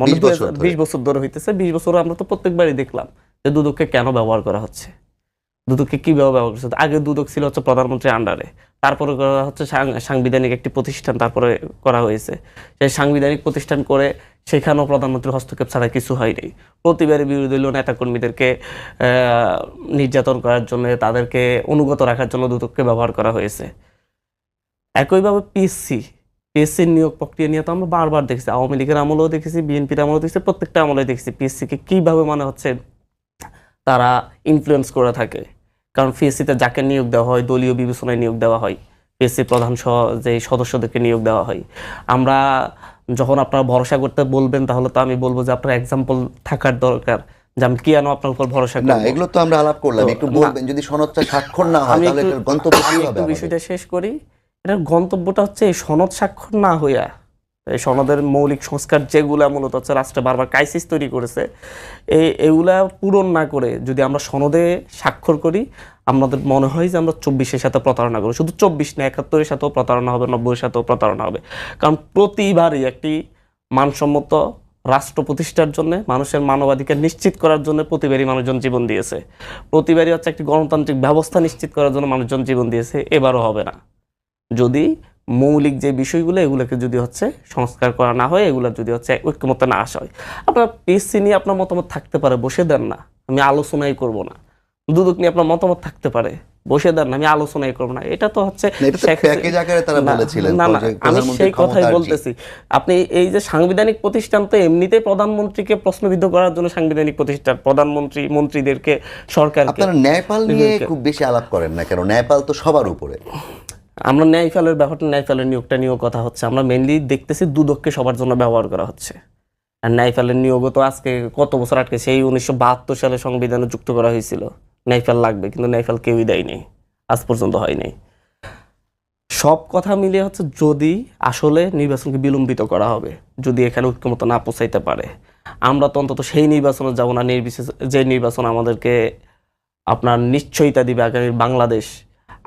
Speaker 1: 20 বছর ধরে হইতেছে। 20 বছর আমরা তো প্রত্যেকবারই দেখলাম যে দুদককে কেন ব্যবহার করা হচ্ছে, দুদককে কিভাবে ব্যবহার করছে। আগে দুদক ছিল হচ্ছে প্রধানমন্ত্রীর আন্ডারে, তারপরে করা হচ্ছে সাংবিধানিক একটি প্রতিষ্ঠান, তারপরে করা হয়েছে সেই সাংবিধানিক প্রতিষ্ঠান করে সেখানেও প্রধানমন্ত্রীর হস্তক্ষেপ ছাড়া কিছু হয়নি। প্রতিবারই বিরোধী দলীয় নেতাকর্মীদেরকে নির্যাতন করার জন্য, তাদেরকে অনুগত রাখার জন্য দুদককে ব্যবহার করা হয়েছে। একইভাবে পিএসসির নিয়োগ প্রক্রিয়া নিয়ে তো আমরা বারবার দেখছি, আওয়ামী লীগের আমলেও দেখেছি, বিএনপির আমলেও দেখছি, প্রত্যেকটা আমলে দেখছি পিএসসিকে কিভাবে মানে হচ্ছে তারা ইনফ্লুয়েন্স করে থাকে। কারণ পিএসসিতে যাকে নিয়োগ দেওয়া হয় দলীয় বিবেচনায় নিয়োগ দেওয়া হয়, পিএসসি প্রধান সহ যে সদস্যদেরকে নিয়োগ দেওয়া হয়। আমরা যখন আপনারা ভরসা করতে বলবেন তাহলে তো আমি বলবো যে আপনার এক্সাম্পল থাকার দরকার, যে আমি কেন আপনার উপর ভরসা
Speaker 2: না,
Speaker 1: করব।
Speaker 2: এগুলো তো আমরা আলাপ করলাম, একটু বলবেন যদি সনদটা স্বাক্ষর না হয়
Speaker 1: আমি
Speaker 2: তাহলে
Speaker 1: একটু
Speaker 2: এটার গন্তব্য কি হবে
Speaker 1: একটু
Speaker 2: আমাদের?
Speaker 1: বিষয়টা শেষ করি। এটার গন্তব্যটা হচ্ছে এই সনদ স্বাক্ষর না হইয়া, এই সনদের মৌলিক সংস্কার যেগুলা মূলত হচ্ছে রাষ্ট্রে বারবার ক্রাইসিস তৈরি করেছে, এগুলা পূরণ না করে যদি আমরা সনদে স্বাক্ষর করি, আমাদের মনে হয় যে আমরা 24-এর সাথে প্রতারণা করি। শুধু 24 না, 71-এর সাথেও প্রতারণা হবে, 90-এর সাথেও প্রতারণা হবে। কারণ প্রতিবারই একটি মানসম্মত রাষ্ট্র প্রতিষ্ঠার জন্য, মানুষের মানবাধিকার নিশ্চিত করার জন্য প্রতিবারই মানুষজন জীবন দিয়েছে। প্রতিবারই হচ্ছে একটি গণতান্ত্রিক ব্যবস্থা নিশ্চিত করার জন্য মানুষজন জীবন দিয়েছে। এবারও হবে না যদি মৌলিক যে বিষয়গুলো এগুলোকে যদি হচ্ছে সংস্কার করা না হয়, এগুলো যদি হচ্ছে ঐক্যমত না আসা হয়। আপনার পিএসসি নিয়ে আপনার মতামত থাকতে পারে, বসে দেন না, আমি আলোচনাই করব না। দুদক নিয়ে আপনার মতামত থাকতে পারে, বসে দেন না, আমি আলোচনাই করব না। এটা তো হচ্ছে
Speaker 2: প্যাকেজ আকারে তারা বলেছিলেন।
Speaker 1: না, আমি সেই কথাই বলতেছি। আপনি এই যে সাংবিধানিক প্রতিষ্ঠান তো এমনিতেই প্রধানমন্ত্রীকে প্রশ্নবিদ্ধ করার জন্য সাংবিধানিক প্রতিষ্ঠান, প্রধানমন্ত্রী মন্ত্রীদেরকে, সরকারকে।
Speaker 2: আপনারা নেপাল নিয়ে খুব বেশি আলাপ করেন না কেন? নেপাল তো সবার উপরে।
Speaker 1: আমরা ন্যায়ফালের ব্যাপারটা, ন্যায়ফালের নিয়োগটা নিয়েও কথা হচ্ছে। আমরা মেনলি দেখতেছি দুদককে সবার জন্য ব্যবহার করা হচ্ছে। আর ন্যায়ফালের নিয়োগও তো আজকে কত বছর আটকে, সেই 1972 সালে সংবিধানে যুক্ত করা হয়েছিল ন্যায়ফাল লাগবে, কিন্তু ন্যায়ফাল কেউই দেয়নি, আজ পর্যন্ত হয়নি। সব কথা মিলিয়ে হচ্ছে যদি আসলে নির্বাচনকে বিলম্বিত করা হবে, যদি এখানে ঐক্যমত না পৌঁছাইতে পারে, আমরা তো অন্তত সেই নির্বাচনে যাব না, নির্বিশেষ যে নির্বাচন আমাদেরকে আপনার নিশ্চয়তা দিবে আগামী বাংলাদেশ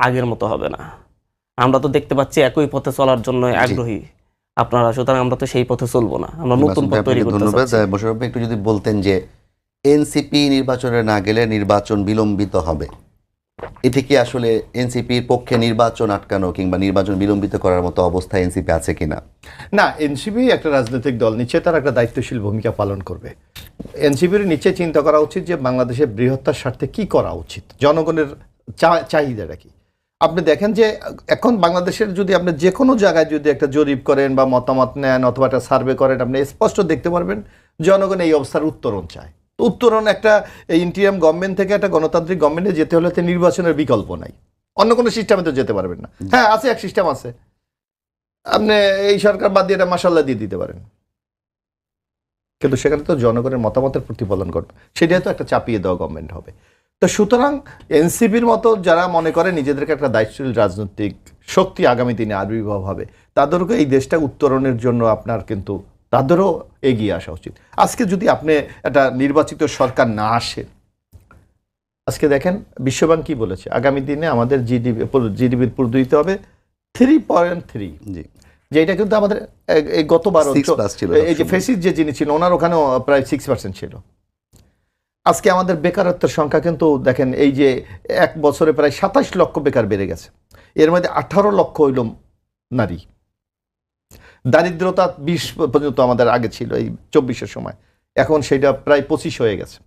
Speaker 1: আগের মতো হবে না। আমরা তো দেখতে পাচ্ছি একই পথে চলার জন্য আগ্রহী আপনারা, সুতরাং আমরা তো সেই পথে চলবো না, আমরা নতুন পথ তৈরি করতে চাচ্ছি।
Speaker 2: ধন্যবাদ মোশাররফ ভাই। একটু যদি বলতেন যে এনসিপি নির্বাচনে না গেলে নির্বাচন বিলম্বিত হবে, এটি কি আসলে এনসিপির পক্ষে নির্বাচন আটকানো কিংবা নির্বাচন বিলম্বিত করার মতো অবস্থা এনসিপি আছে কিনা?
Speaker 3: না, এনসিপি একটা রাজনৈতিক দল, নিশ্চয়ই তার একটা দায়িত্বশীল ভূমিকা পালন করবে। এনসিপির নিশ্চয়ই চিন্তা করা উচিত যে বাংলাদেশের বৃহত্তর স্বার্থে কি করা উচিত, জনগণের চাহিদাটা কি। আপনি দেখেন যে এখন বাংলাদেশের যদি আপনি যে কোনো জায়গায় যদি একটা জরিপ করেন বা মতামত নেন অথবা একটা সার্ভে করেন, আপনি স্পষ্ট দেখতে পারবেন জনগণ এই অবস্থার উত্তরণ চায়। উত্তরণ একটা ইন্টিরিয়াম গভর্নমেন্ট থেকে একটা গণতান্ত্রিক গভর্নমেন্টে যেতে হলে নির্বাচনের বিকল্প নাই, অন্য কোনো সিস্টেমে তো যেতে পারবেন না। হ্যাঁ আছে, এক সিস্টেম আছে, আপনি এই সরকার বাদ দিয়ে এটা মাসাল্লাহ দিয়ে দিতে পারেন, কিন্তু সেখানে তো জনগণের মতামতের প্রতিফলন করবে, সেটাই তো একটা চাপিয়ে দেওয়া গভর্নমেন্ট হবে। তো সুতরাং এনসিপির মতো যারা মনে করে নিজেদেরকে একটা দায়িত্বশীল রাজনৈতিক শক্তি আগামী দিনে আবির্ভাব হবে, তাদেরকে এই দেশটা উত্তরণের জন্য আপনার কিন্তু তাদেরও এগিয়ে আসা উচিত। আজকে যদি আপনি একটা নির্বাচিত সরকার না আসে, আজকে দেখেন বিশ্বব্যাংক কি বলেছে, আগামী দিনে আমাদের জিডিপির প্রবৃদ্ধি হবে 3.3, যেটা কিন্তু আমাদের গতবার এই যে ফেসিস যে জিনিস ছিল ওনার ওখানেও প্রায় 6% ছিল। আজকে আমাদের বেকারত্বের সংখ্যা কিন্তু দেখেন, এই যে এক বছরে প্রায় 27 লক্ষ বেকার বেড়ে গেছে, এর মধ্যে 18 লক্ষ হইল নারী। দারিদ্রতা 20 পর্যন্ত আমাদের আগে ছিল এই 24-এর সময়, এখন সেটা প্রায় 25 হয়ে গেছে।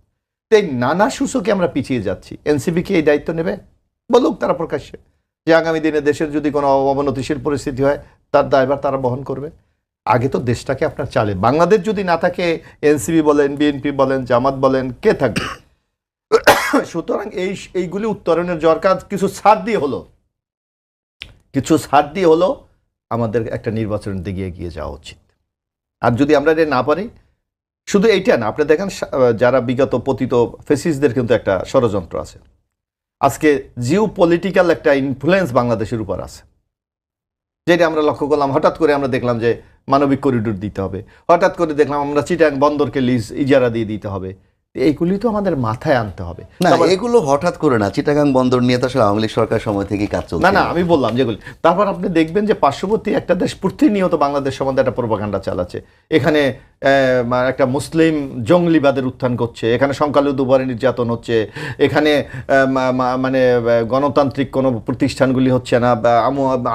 Speaker 3: এই নানা সূচকে আমরা পিছিয়ে যাচ্ছি। এনসিপি কি এই দায়িত্ব নেবে? বলুক তারা প্রকাশ্যে যে আগামী দিনে দেশের যদি কোনো অবনতিশীল পরিস্থিতি হয় তার দায়ভার তারা বহন করবে। আগে তো দেশটাকে আপনার চালে, বাংলাদেশ যদি না থাকে এনসিপি বলেন, বিএনপি বলেন, জামাত বলেন, কে থাকবে? সুতরাং এইগুলি উত্তরণের দরকার। কিছু ছাড় দিয়ে হলো আমাদের একটা নির্বাচনের দিকে এগিয়ে যাওয়া উচিত। আর যদি আমরা এটা না পারি, শুধু এইটা না, আপনি দেখেন যারা বিগত পতিত ফেসিস্টদের কিন্তু একটা ষড়যন্ত্র আছে। আজকে জিও পলিটিক্যাল একটা ইনফ্লুয়েন্স বাংলাদেশের উপর আছে, যেটা আমরা লক্ষ্য করলাম। হঠাৎ করে আমরা দেখলাম যে মানবিক করিডোর দিতে হবে, হঠাৎ করে দেখলাম আমরা চিটাং বন্দরকে লিজ ইজারা দিয়ে দিতে হবে। এইগুলি তো আমাদের মাথায় আনতে হবে।
Speaker 2: না, এগুলো হঠাৎ করে না। চিটাগাং বন্দর নিয়ে তো আসলে আওয়ামী লীগ সরকার সময় থেকেই কাজ চলছে।
Speaker 3: না, আমি বললাম যেগুলি। তারপর আপনি দেখবেন যে পার্শ্ববর্তী একটা দেশ প্রতিনিয়ত বাংলাদেশ সম্বন্ধে একটা প্রোপাগান্ডা চালাচ্ছে। এখানে একটা মুসলিম জঙ্গলিবাদের উত্থান করছে, এখানে সংখ্যালঘু উপরে নির্যাতন হচ্ছে, এখানে মানে গণতান্ত্রিক কোনো প্রতিষ্ঠানগুলি হচ্ছে না,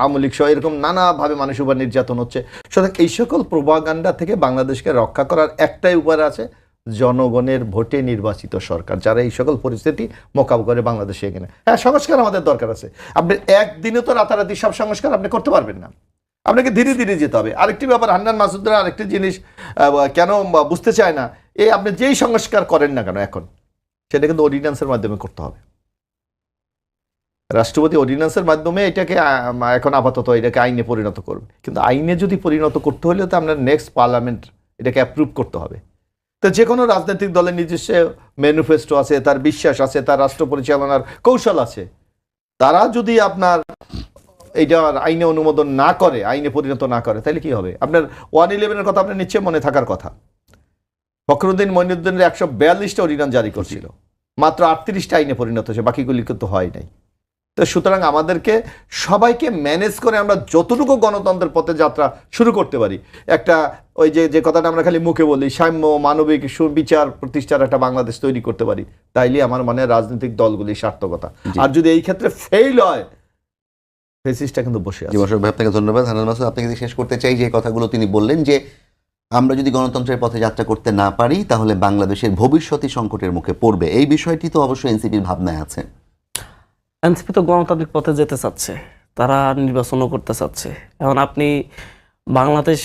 Speaker 3: আওয়ামী লীগ সহ এরকম নানাভাবে মানুষের উপর নির্যাতন হচ্ছে। সুতরাং এই সকল প্রোপাগান্ডা থেকে বাংলাদেশকে রক্ষা করার একটাই উপায় আছে, জনগণের ভোটে নির্বাচিত সরকার, যারা এই সকল পরিস্থিতি মোকাবিলা করে বাংলাদেশে এখানে। হ্যাঁ, সংস্কার আমাদের দরকার আছে। আপনি একদিনে তো রাতারাতি সব সংস্কার আপনি করতে পারবেন না, আপনাকে ধীরে ধীরে যেতে হবে। আরেকটি ব্যাপার, হান্নান মাসুদরা আরেকটি জিনিস কেন বুঝতে চায় না, আপনি যেই সংস্কার করেন না কেন এখন, সেটা কিন্তু অর্ডিন্যান্সের মাধ্যমে করতে হবে। রাষ্ট্রপতি অর্ডিন্যান্সের মাধ্যমে এটাকে এখন আপাতত এটাকে আইনে পরিণত করবে, কিন্তু আইনে যদি পরিণত করতে হলে তো আপনার নেক্সট পার্লামেন্ট এটাকে অ্যাপ্রুভ করতে হবে। তো যে কোনো রাজনৈতিক দলের নিজস্ব ম্যানিফেস্টো আছে, তার বিশ্বাস আছে, তার রাষ্ট্র পরিচালনার কৌশল আছে। তারা যদি আপনার এইটা আইনে অনুমোদন না করে, আইনে পরিণত না করে, তাহলে কি হবে? আপনার 111-এর কথা আপনার নিশ্চয়ই মনে থাকার কথা। ফখরুদ্দিন মঈনুদ্দিনের 142টা অর্ডিন্যান্স জারি করছিল, মাত্র 38টা আইনে পরিণত হয়েছে, বাকিগুলি কিন্তু হয় নাই। তো সুতরাং আমাদেরকে সবাইকে ম্যানেজ করে আমরা যতটুকু গণতন্ত্রের পথে যাত্রা শুরু করতে পারি, একটা ওই যে কথাটা আমরা খালি মুখে বলি, সাম্য, মানবিক, সুবিচার প্রতিষ্ঠার একটা বাংলাদেশ তৈরি করতে পারি, তাইলে আমার মনে হয় রাজনৈতিক দলগুলির সার্থকতা। আর যদি এই ক্ষেত্রে ফেইল হয়, ফেসিস্টটা কিন্তু বসে আছে।
Speaker 2: আপনাকে ধন্যবাদ। হান্নান মাসুদ, আপনাকে শেষ করতে চাই যে কথাগুলো তিনি বললেন, যে আমরা যদি গণতন্ত্রের পথে যাত্রা করতে না পারি তাহলে বাংলাদেশের ভবিষ্যৎই সংকটের মুখে পড়বে। এই বিষয়টি তো অবশ্যই এনসিপির ভাবনায় আছে।
Speaker 1: এনসিপি তো গণতান্ত্রিক পথে যেতে চাচ্ছে, তারা নির্বাচনও করতে চাচ্ছে। এখন আপনি বাংলাদেশ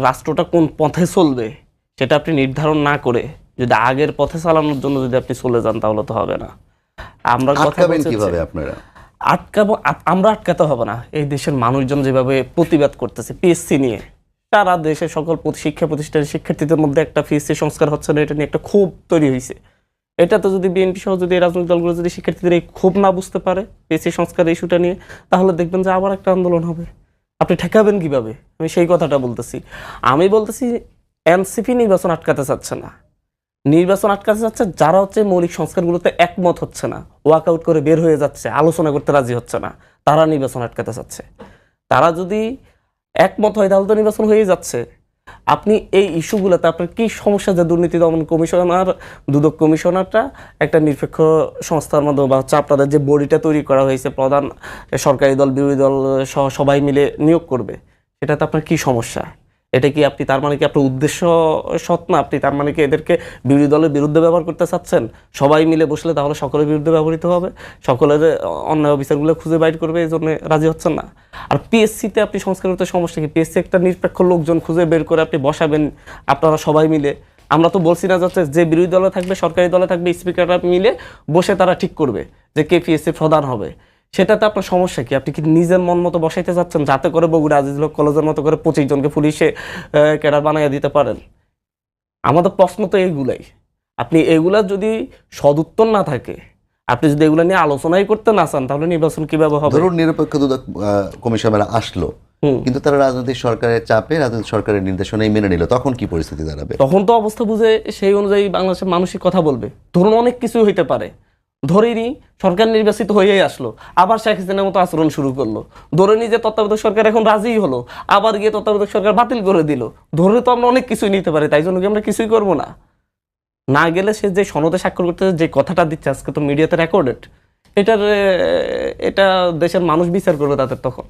Speaker 1: রাষ্ট্রটা কোন পথে চলবে সেটা আপনি নির্ধারণ না করে যদি আগের পথে চালানোর জন্য যদি আপনি চলে যান, তাহলে তো হবে না। আমরা
Speaker 2: কিভাবে আপনারা
Speaker 1: আটকাবো? আমরা আটকাতে হবে না। এই দেশের মানুষজন যেভাবে প্রতিবাদ করতেছে পিএসসি নিয়ে, সারা দেশের সকল শিক্ষা প্রতিষ্ঠানের শিক্ষার্থীদের মধ্যে একটা পিএসসি সংস্কার হচ্ছে না, এটা নিয়ে একটা ক্ষোভ তৈরি হয়েছে। এটা তো যদি বিএনপি সহ যদি রাজনৈতিক দলগুলো যদি শিক্ষার্থীদের এই ক্ষোভ না বুঝতে পারে পিএসসি সংস্কার ইস্যুটা নিয়ে, তাহলে দেখবেন যে আবার একটা আন্দোলন হবে। আপনি ঠেকাবেন কিভাবে? আমি সেই কথাটা বলতেছি। আমি বলতেছি এনসিপি নির্বাচন আটকাতে চাচ্ছে না, নির্বাচন আটকাতে চাচ্ছে যারা হচ্ছে মৌলিক সংস্কারগুলোতে একমত হচ্ছে না, ওয়াকআউট করে বের হয়ে যাচ্ছে, আলোচনা করতে রাজি হচ্ছে না, তারা নির্বাচন আটকাতে চাচ্ছে। তারা যদি একমত হয় তাহলে তো নির্বাচন হয়ে যাচ্ছে। আপনি এই ইস্যুগুলোতে আপনার কি সমস্যা, যে দুর্নীতি দমন কমিশনার, দুদক কমিশনারটা একটা নিরপেক্ষ সংস্থার মাধ্যমে বা হচ্ছে আপনাদের যে বডিটা তৈরি করা হয়েছে, প্রধান সরকারি দল বিরোধী দল সহ সবাই মিলে নিয়োগ করবে, সেটাতে আপনার কি সমস্যা? এটা কি আপনি তার মানে কি আপনার উদ্দেশ্য সৎ না? আপনি তার মানে কি এদেরকে বিরোধী দলের বিরুদ্ধে ব্যবহার করতে চাচ্ছেন? সবাই মিলে বসলে তাহলে সকলের বিরুদ্ধে ব্যবহৃত হবে, সকলের অন্যায় বিচারগুলো খুঁজে বাইর করবে, এই জন্য রাজি হচ্ছেন না। আর পিএসসিতে আপনি সংস্কার করতে সমস্যা কি? পিএসসি একটা নিরপেক্ষ লোকজন খুঁজে বের করে আপনি বসাবেন, আপনারা সবাই মিলে। আমরা তো বলছি না যাচ্ছে যে বিরোধী দলে থাকবে, সরকারি দলে থাকবে, স্পিকাররা মিলে বসে তারা ঠিক করবে যে কে পিএসসি প্রধান হবে। সেটাতে আপনার সমস্যা কি? আপনি কি নিজের মন মতো বসাইতে যাচ্ছেন যাতে করে বগুড়া আজিজুল হক কলেজের মতো করে 25 জনকে পুলিশে ক্যাডার বানাইয়া দিতে পারেন? আমাদের প্রশ্ন তো এইগুলাই। আপনি এগুলা যদি সদুত্তর না থাকে, আপনি যদি এগুলা নিয়ে আলোচনাই করতে না চান, তাহলে নির্বাচন কিভাবে হবে?
Speaker 2: ধরুন নিরপেক্ষ দুদক কমিশনার আসলো, কিন্তু তারা রাজনৈতিক সরকারের চাপে, রাজনৈতিক সরকারের নির্দেশনাই মেনে নিল, তখন কি পরিস্থিতি দাঁড়াবে?
Speaker 1: তখন তো অবস্থা বুঝে সেই অনুযায়ী বাংলাদেশের মানুষই কথা বলবে। ধরুন অনেক কিছুই হইতে পারে, ধরেনি সরকার নির্বাচিত হয়েই আসলো, আবার শেখ হাসিনার মতো আচরণ শুরু করলো। ধরে নি যে তত্ত্বাবধায়ক সরকার এখন রাজি হলো, আবার গিয়ে তত্ত্বাবধায়ক সরকার বাতিল করে দিল। ধরে তো আমরা অনেক কিছুই নিতে পারি, তাই জন্য কি আমরা কিছুই করবো না? না গেলে সে যে সনদে স্বাক্ষর করতে যে কথাটা দিচ্ছে, আজকে তো মিডিয়াতে রেকর্ডেড, এটা দেশের মানুষ বিচার করবে তাদের। তখন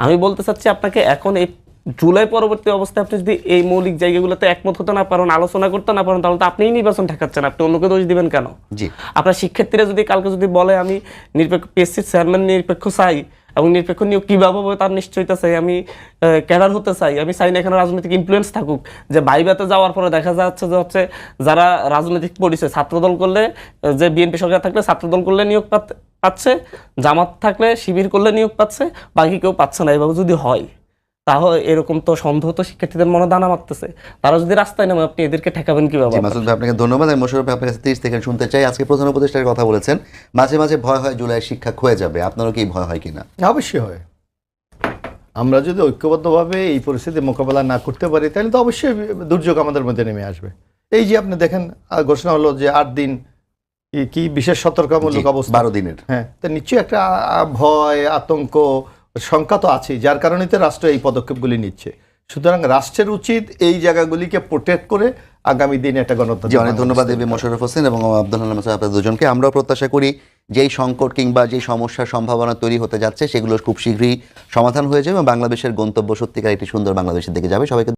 Speaker 1: আমি বলতে চাচ্ছি আপনাকে এখন এই জুলাই পরবর্তী অবস্থায় আপনি যদি এই মৌলিক জায়গাগুলোতে একমত হতে না পারেন, আলোচনা করতে না পারেন, তাহলে তো আপনিই নির্বাচন ঠেকাচ্ছেন, আপনি অন্যকে দোষ দিবেন কেন?
Speaker 2: জি
Speaker 1: আপনার শিক্ষার্থীরা যদি কালকে যদি বলে আমি নিরপেক্ষ পিএসসি চেয়ারম্যান নিরপেক্ষ চাই এবং নিরপেক্ষ নিয়োগ কীভাবে হবে তার নিশ্চয়তা চাই, আমি ক্যাডার হতে চাই, আমি চাই না এখানে রাজনৈতিক ইনফ্লুয়েন্স থাকুক, যে বাইবাতে যাওয়ার পরে দেখা যাচ্ছে যে হচ্ছে যারা রাজনৈতিক পরিচয় ছাত্রদল করলে, যে বিএনপি সরকার থাকলে ছাত্রদল করলে নিয়োগ পাচ্ছে, জামাত থাকলে শিবির করলে নিয়োগ পাচ্ছে, বাকি কেউ পাচ্ছে না। এভাবে যদি হয় তাহলে এরকম তো সন্দেহ তো শিক্ষার্থীদের মনে দানা মারতেছে, তারা যদি রাস্তায় নামে আপনি এদেরকে ঠেকাবেন কিভাবে?
Speaker 2: জি মাসুদ ভাই, আপনাকে ধন্যবাদ। আমি মোশাররফ ভাই আপনার কাছে 30 সেকেন্ড শুনতে চাই। আজকে প্রধান উপদেষ্টার কথা বলেছেন, মাঝে মাঝে ভয় হয় জুলাই শিক্ষা ক্ষয়ে যাবে, আপনারও কি ভয় হয় কিনা?
Speaker 3: অবশ্যই হয়। আমরা যদি ঐক্যবদ্ধভাবে এই পরিস্থিতি মোকাবেলা না করতে পারি তাহলে তো অবশ্যই দুর্যোগ আমাদের মধ্যে নেমে আসবে। এই যে আপনি দেখেন ঘোষণা হলো যে 8 দিন কি বিশেষ সতর্কতামূলক অবস্থা,
Speaker 2: 12 দিনের।
Speaker 3: হ্যাঁ, তো নিশ্চয়ই একটা ভয় আতঙ্ক শঙ্কা তো আছেই, যার কারণে তো রাষ্ট্র এই পদক্ষেপগুলি নিচ্ছে। সুতরাং রাষ্ট্রের উচিত এই জায়গাগুলিকে প্রোটেক্ট করে আগামী দিনে একটা
Speaker 2: জি
Speaker 3: গণতন্ত্র।
Speaker 2: অনেক ধন্যবাদ দেবী মোশাররফ হোসেন এবং আব্দুল হান্নান মাসুদ আপনাদের দুজনকে। আমরাও প্রত্যাশা করি যেই সংকট কিংবা যেই সমস্যার সম্ভাবনা তৈরি হতে যাচ্ছে সেগুলো খুব শীঘ্রই সমাধান হয়ে যাবে এবং বাংলাদেশের গন্তব্য সত্যিকার একটি সুন্দর বাংলাদেশের দিকে যাবে। সবাইকে